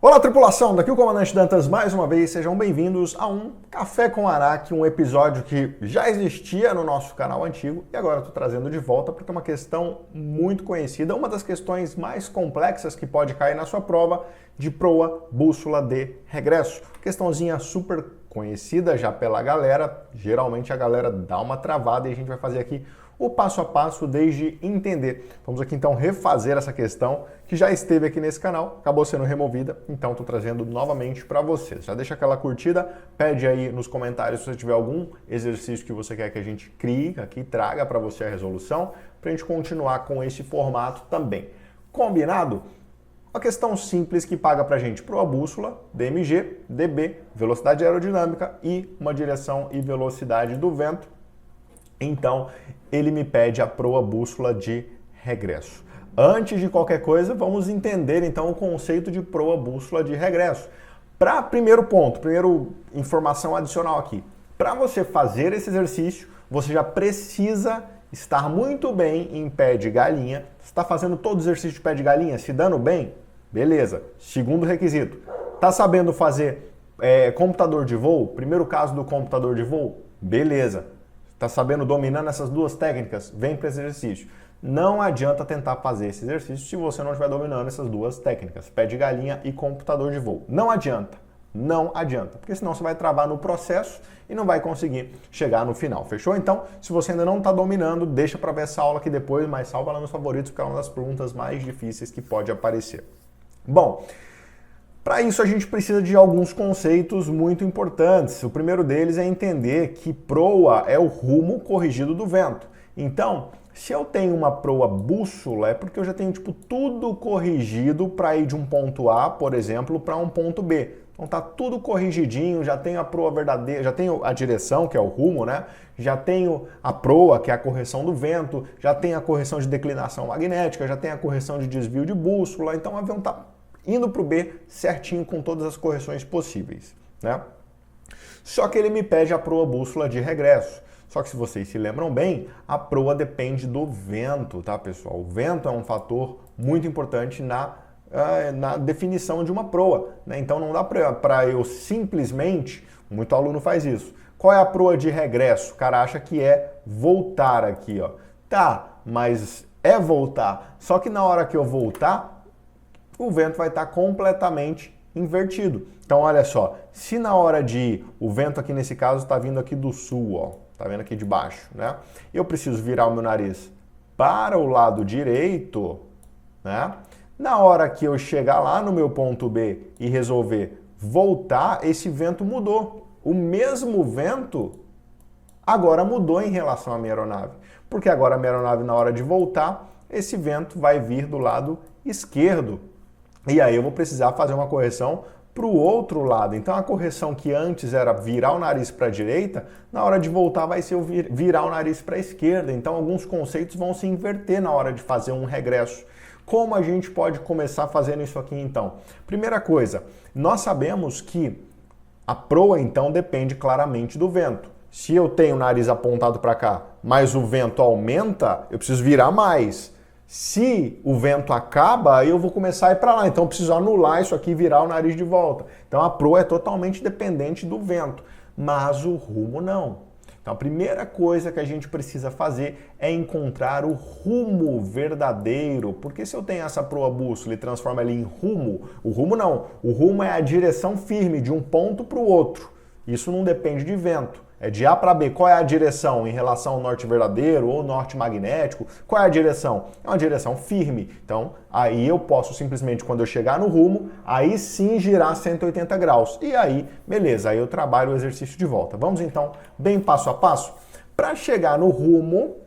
Olá, tripulação! Daqui o Comandante Dantas mais uma vez. Sejam bem-vindos a um Café com Araque, um episódio que já existia no nosso canal antigo e agora estou trazendo de volta porque é uma questão muito conhecida, uma das questões mais complexas que pode cair na sua prova de proa, bússola de regresso. Questãozinha super conhecida já pela galera, geralmente a galera dá uma travada e a gente vai fazer aqui o passo a passo desde entender. Vamos aqui então refazer essa questão que já esteve aqui nesse canal, acabou sendo removida, então estou trazendo novamente para vocês. Já deixa aquela curtida, pede aí nos comentários se você tiver algum exercício que você quer que a gente crie aqui, traga para você a resolução, para a gente continuar com esse formato também. Combinado? Uma questão simples que paga para a gente proa bússola, DMG, DB, velocidade aerodinâmica e uma direção e velocidade do vento. Então, ele me pede a proa bússola de regresso. Antes de qualquer coisa, vamos entender então o conceito de proa bússola de regresso. Para primeiro ponto, primeiro informação adicional aqui. Para você fazer esse exercício, você já precisa estar muito bem em pé de galinha. Você está fazendo todo o exercício de pé de galinha, se dando bem? Beleza. Segundo requisito, está sabendo fazer computador de voo? Primeiro caso do computador de voo? Beleza. Está sabendo dominando essas duas técnicas? Vem para esse exercício. Não adianta tentar fazer esse exercício se você não estiver dominando essas duas técnicas, pé de galinha e computador de voo. Não adianta. Não adianta, porque senão você vai travar no processo e não vai conseguir chegar no final. Fechou? Então, se você ainda não está dominando, deixa para ver essa aula aqui depois, mas salva lá nos favoritos, porque é uma das perguntas mais difíceis que pode aparecer. Bom, para isso a gente precisa de alguns conceitos muito importantes. O primeiro deles é entender que proa é o rumo corrigido do vento. Então, se eu tenho uma proa bússola, é porque eu já tenho tudo corrigido para ir de um ponto A, por exemplo, para um ponto B. Então tá tudo corrigidinho, já tenho a proa verdadeira, já tenho a direção, que é o rumo, né? Já tenho a proa, que é a correção do vento, já tenho a correção de declinação magnética, já tenho a correção de desvio de bússola. Então o avião está indo para o B certinho com todas as correções possíveis, né? Só que ele me pede a proa bússola de regresso. Só que se vocês se lembram bem, a proa depende do vento, tá, pessoal? O vento é um fator muito importante na definição de uma proa, né? Então não dá para eu simplesmente, muito aluno faz isso. Qual é a proa de regresso? O cara acha que é voltar aqui, ó. Tá, mas é voltar. Só que na hora que eu voltar, o vento vai estar completamente invertido. Então, olha só, se na hora de ir, o vento aqui nesse caso está vindo aqui do sul, ó, tá vendo aqui de baixo, né? Eu preciso virar o meu nariz para o lado direito, né? Na hora que eu chegar lá no meu ponto B e resolver voltar, esse vento mudou. O mesmo vento agora mudou em relação à minha aeronave. Porque agora a minha aeronave, na hora de voltar, esse vento vai vir do lado esquerdo. E aí eu vou precisar fazer uma correção para o outro lado. Então a correção que antes era virar o nariz para a direita, na hora de voltar vai ser virar o nariz para a esquerda. Então alguns conceitos vão se inverter na hora de fazer um regresso. Como a gente pode começar fazendo isso aqui então? Primeira coisa, nós sabemos que a proa então depende claramente do vento. Se eu tenho o nariz apontado para cá, mas o vento aumenta, eu preciso virar mais. Se o vento acaba, eu vou começar a ir para lá. Então eu preciso anular isso aqui e virar o nariz de volta. Então a proa é totalmente dependente do vento, mas o rumo não. Então a primeira coisa que a gente precisa fazer é encontrar o rumo verdadeiro. Porque se eu tenho essa proa bússola e transformo ela em rumo, o rumo não. O rumo é a direção firme de um ponto para o outro. Isso não depende de vento. É de A para B. Qual é a direção em relação ao norte verdadeiro ou norte magnético? Qual é a direção? É uma direção firme. Então, aí eu posso simplesmente, quando eu chegar no rumo, aí sim girar 180 graus. E aí, beleza, aí eu trabalho o exercício de volta. Vamos então, bem passo a passo? Para chegar no rumo,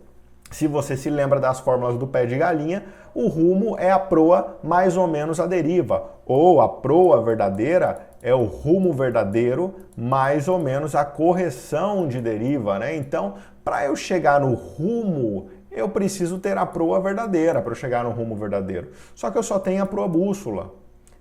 se você se lembra das fórmulas do pé de galinha, o rumo é a proa mais ou menos a deriva. Ou a proa verdadeira é o rumo verdadeiro mais ou menos a correção de deriva, né? Então, para eu chegar no rumo, eu preciso ter a proa verdadeira para eu chegar no rumo verdadeiro. Só que eu só tenho a proa bússola.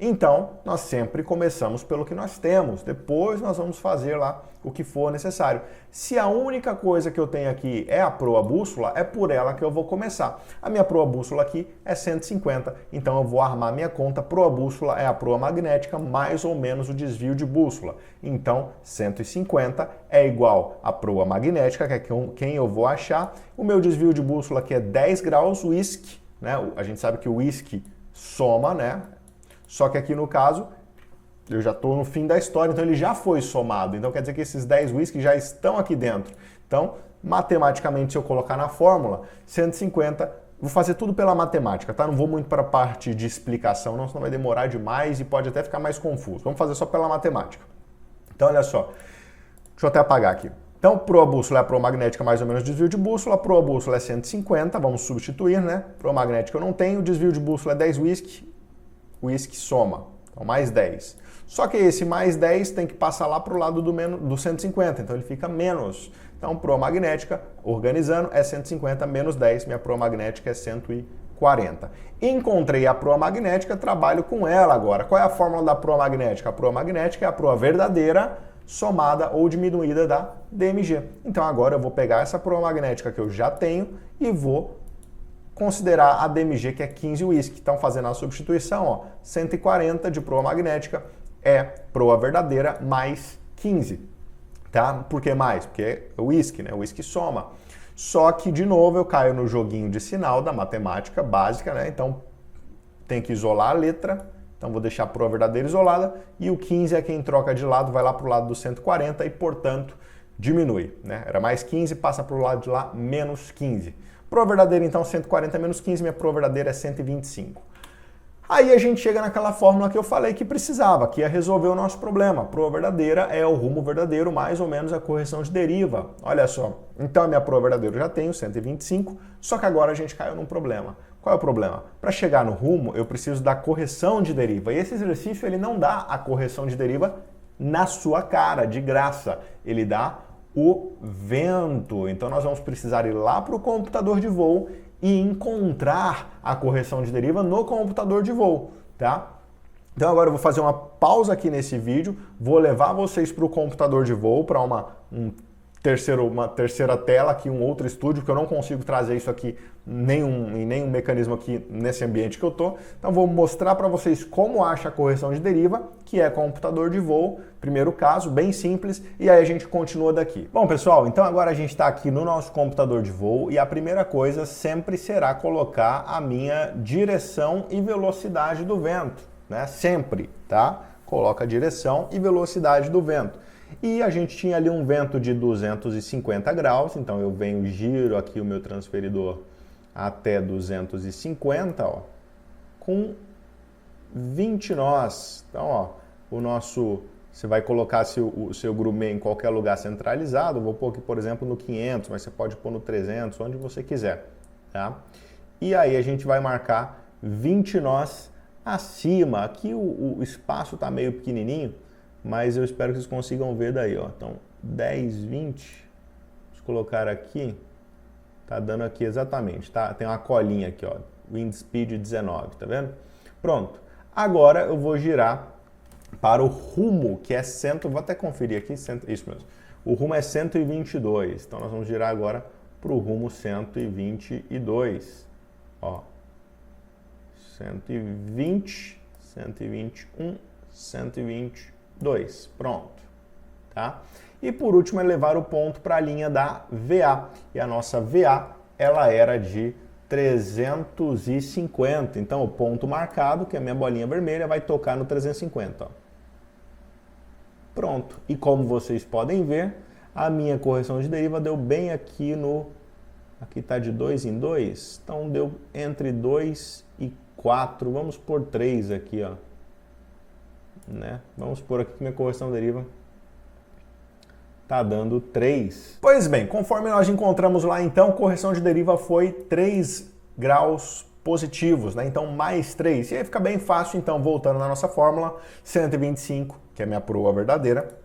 Então, nós sempre começamos pelo que nós temos, depois nós vamos fazer lá o que for necessário. Se a única coisa que eu tenho aqui é a proa bússola, é por ela que eu vou começar. A minha proa bússola aqui é 150, então eu vou armar minha conta. Proa bússola é a proa magnética mais ou menos o desvio de bússola. Então, 150 é igual a proa magnética, que é quem eu vou achar. O meu desvio de bússola aqui é 10 graus, whisky, né? A gente sabe que o whisky soma, né? Só que aqui no caso, eu já estou no fim da história, então ele já foi somado. Então quer dizer que esses 10 whisky já estão aqui dentro. Então, matematicamente, se eu colocar na fórmula, 150, vou fazer tudo pela matemática, tá? Não vou muito para a parte de explicação, não, senão vai demorar demais e pode até ficar mais confuso. Vamos fazer só pela matemática. Então, olha só, deixa eu até apagar aqui. Então, proa bússola é a proa magnética mais ou menos desvio de bússola, proa bússola é 150, vamos substituir, né? Proa magnética eu não tenho, desvio de bússola é 10 whisky, whisky soma, então mais 10. Só que esse mais 10 tem que passar lá para o lado do 150, então ele fica menos. Então, proa magnética, organizando, é 150 menos 10, minha proa magnética é 140. Encontrei a proa magnética, trabalho com ela agora. Qual é a fórmula da proa magnética? A proa magnética é a proa verdadeira somada ou diminuída da DMG. Então agora eu vou pegar essa proa magnética que eu já tenho e vou considerar a DMG, que é 15 whisky. Então, fazendo a substituição, ó, 140 de proa magnética é proa verdadeira mais 15. Tá? Por que mais? Porque é whisky, né? O whisky soma. Só que, de novo, eu caio no joguinho de sinal da matemática básica, né? Então, tem que isolar a letra. Então, vou deixar a proa verdadeira isolada. E o 15 é quem troca de lado, vai lá para o lado do 140 e, portanto, diminui, né? Era mais 15, passa para o lado de lá, menos 15. Proa verdadeira, então, 140 menos 15, minha proa verdadeira é 125. Aí a gente chega naquela fórmula que eu falei que precisava, que é resolver o nosso problema. Proa verdadeira é o rumo verdadeiro, mais ou menos a correção de deriva. Olha só, então a minha proa verdadeira eu já tenho, 125, só que agora a gente caiu num problema. Qual é o problema? Para chegar no rumo, eu preciso da correção de deriva. E esse exercício, ele não dá a correção de deriva na sua cara, de graça. Ele dá o vento. Então nós vamos precisar ir lá para o computador de voo e encontrar a correção de deriva no computador de voo, tá? Então agora eu vou fazer uma pausa aqui nesse vídeo, vou levar vocês para o computador de voo, para uma terceira tela aqui, um outro estúdio, porque eu não consigo trazer isso aqui em nenhum mecanismo aqui nesse ambiente que eu tô. Então vou mostrar para vocês como acha a correção de deriva, que é computador de voo, primeiro caso, bem simples, e aí a gente continua daqui. Bom, pessoal, então agora a gente está aqui no nosso computador de voo e a primeira coisa sempre será colocar a minha direção e velocidade do vento, né? Sempre, tá? Coloca a direção e velocidade do vento. E a gente tinha ali um vento de 250 graus, então eu venho, giro aqui o meu transferidor até 250, ó, com 20 nós. Então, ó, você vai colocar o seu grumê em qualquer lugar centralizado, vou pôr aqui, por exemplo, no 500, mas você pode pôr no 300, onde você quiser, tá? E aí a gente vai marcar 20 nós acima. Aqui o espaço está meio pequenininho, mas eu espero que vocês consigam ver daí, ó. Então, 10, 20, vamos colocar aqui, tá dando aqui exatamente, tá? Tem uma colinha aqui, ó, wind speed 19, tá vendo? Pronto. Agora eu vou girar para o rumo, que é vou até conferir aqui, isso mesmo. O rumo é 122, então nós vamos girar agora para o rumo 122, ó. 120, 121, 122, pronto, tá? E por último é levar o ponto para a linha da VA, e a nossa VA, ela era de 350, então o ponto marcado, que é a minha bolinha vermelha, vai tocar no 350, ó. Pronto, e como vocês podem ver, a minha correção de deriva deu bem aqui aqui está de 2 em 2, então deu entre 2 e 4, vamos por 3 aqui, ó. Né? Vamos por aqui que minha correção de deriva tá dando 3. Pois bem, conforme nós encontramos lá, então, correção de deriva foi 3 graus positivos, né? Então, mais 3. E aí fica bem fácil, então, voltando na nossa fórmula, 125, que é a minha proa verdadeira,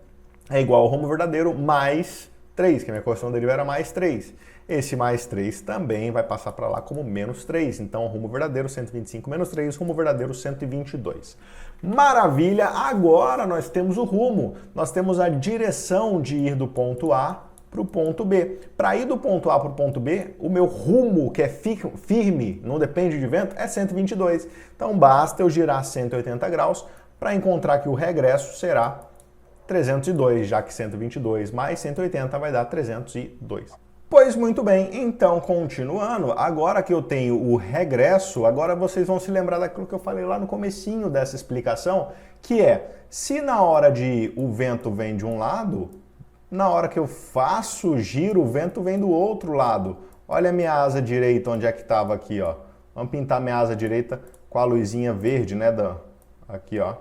é igual ao rumo verdadeiro, mais 3, que a minha correção de deriva era mais 3. esse mais 3 também vai passar para lá como menos 3. Então, rumo verdadeiro 125 menos 3, rumo verdadeiro 122. Maravilha! Agora nós temos o rumo. Nós temos a direção de ir do ponto A para o ponto B. Para ir do ponto A para o ponto B, o meu rumo, que é firme, não depende de vento, é 122. Então, basta eu girar 180 graus para encontrar que o regresso será 302, já que 122 mais 180 vai dar 302. Pois muito bem, então continuando, agora que eu tenho o regresso, agora vocês vão se lembrar daquilo que eu falei lá no comecinho dessa explicação, que é, se na hora de o vento vem de um lado, na hora que eu faço o giro, o vento vem do outro lado. Olha a minha asa direita, onde é que estava aqui, ó. Vamos pintar minha asa direita com a luzinha verde, né, aqui, ó.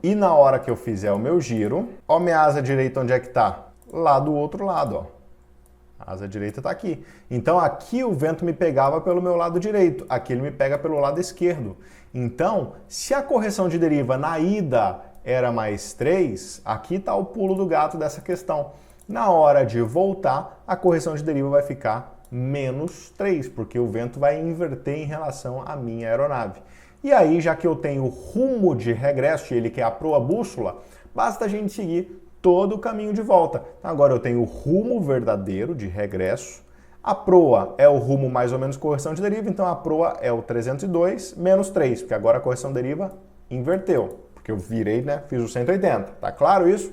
E na hora que eu fizer o meu giro, ó minha asa direita onde é que está? Lá do outro lado, ó. A asa direita está aqui. Então aqui o vento me pegava pelo meu lado direito, aqui ele me pega pelo lado esquerdo. Então, se a correção de deriva na ida era mais 3, aqui está o pulo do gato dessa questão. Na hora de voltar, a correção de deriva vai ficar menos 3, porque o vento vai inverter em relação à minha aeronave. E aí, já que eu tenho o rumo de regresso, ele que é a proa bússola, basta a gente seguir todo o caminho de volta. Agora eu tenho o rumo verdadeiro de regresso, a proa é o rumo mais ou menos correção de deriva, então a proa é o 302 menos 3, porque agora a correção de deriva inverteu, porque eu virei, né, fiz o 180, tá claro isso?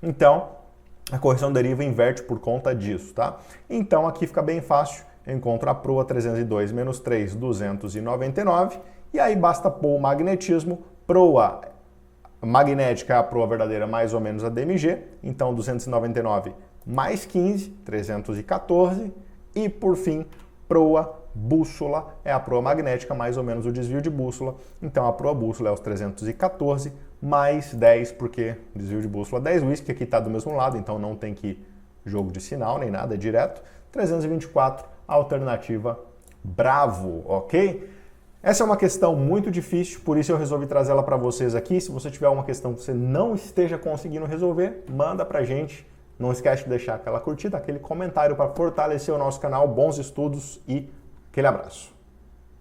Então, a correção de deriva inverte por conta disso, tá? Então aqui fica bem fácil, eu encontro a proa 302 menos 3, 299, e aí basta pôr o magnetismo, proa magnética é a proa verdadeira mais ou menos a DMG, então 299 mais 15, 314, e por fim, proa bússola é a proa magnética mais ou menos o desvio de bússola, então a proa bússola é os 314 mais 10, porque desvio de bússola 10 whisky, aqui está do mesmo lado, então não tem que jogo de sinal nem nada, é direto, 324, alternativa Bravo, ok? Essa é uma questão muito difícil, por isso eu resolvi trazer ela para vocês aqui. Se você tiver uma questão que você não esteja conseguindo resolver, manda pra gente. Não esquece de deixar aquela curtida, aquele comentário para fortalecer o nosso canal. Bons estudos e aquele abraço.